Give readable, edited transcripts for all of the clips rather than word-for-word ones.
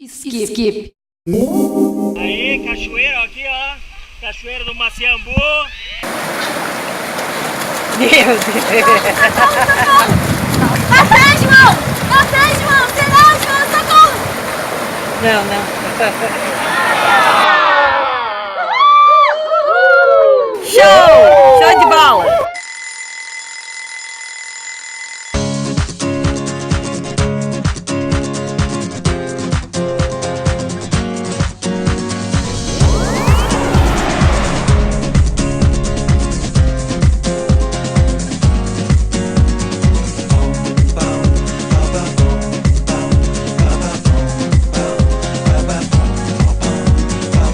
Skip. Aí, cachoeira, aqui ó. Cachoeira do Maciambu. Meu Deus. Você, João! Você, João! Será, João? Socorro! Não. Show de bola.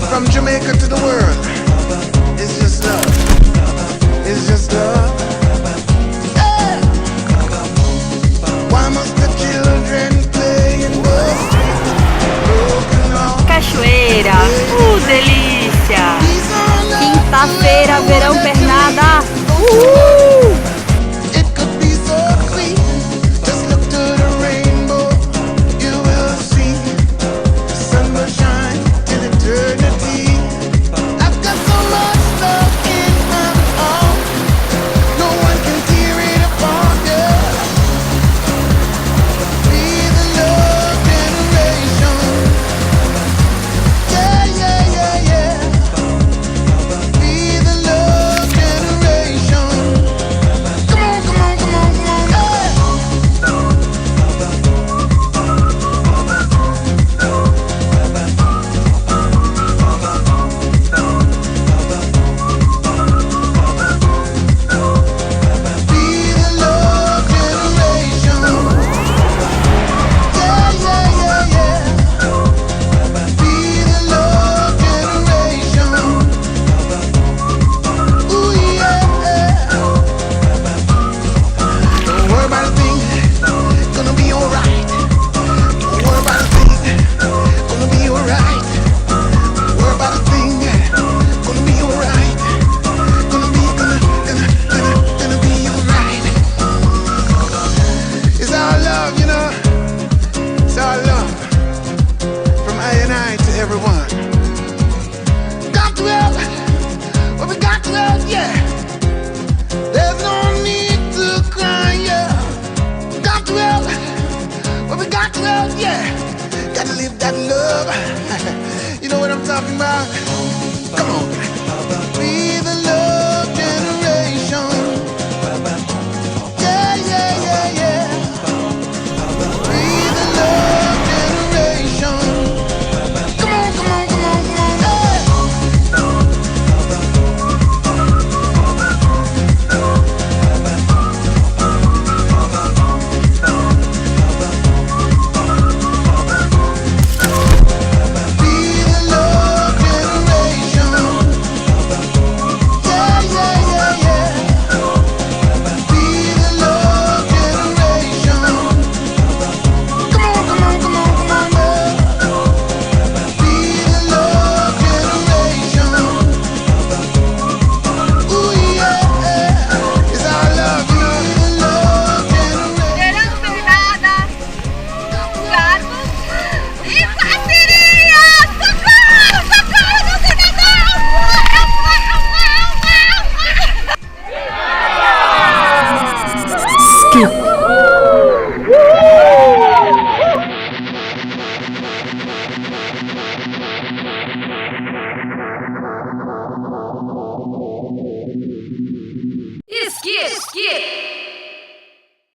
From Jamaica to the world, it's just love. It's just love. Yeah. Why must the children play in the street? Broken hearts. Cachoeira. Delícia. These are love. Quinta-feira, verão pernada. It could be so sweet. Just look to the rainbow. You will see the sun will shine till eternity. I've got so much love in my heart. No one can tear it apart. Yeah. Be the love generation. Yeah, yeah, yeah, yeah. Be the love generation. Come on, come on, come on, come on. Yeah. Be the love generation. Yeah, yeah, yeah, yeah. Be the love generation. Ooh, yeah. Don't worry about a thing. Gonna be alright. Don't worry about a thing. Gonna be alright. Don't worry about a thing. Gonna be alright. Gonna be alright. It's our love, you know. It's our love. From I and I to everyone. Got to help. Well, we got to help, yeah. There's no need to cry, yeah. Got to help. Well, we got to help, yeah. Got to live that love. You know what I'm talking about? Come on. Be the love generation. Yeah, yeah, yeah, yeah. Be the love generation. Come on, come on, come on, come on. Hey. Be the love generation. Yeah, yeah, yeah, yeah. Be the love generation. Come on, come on, come on, come on, man. Be the love generation. Ooh, yeah. It's our love, you know. The love generation. Verão pernada, gatos e parceria! Socorro! Socorro! Não sei nadar! Skip. Skip!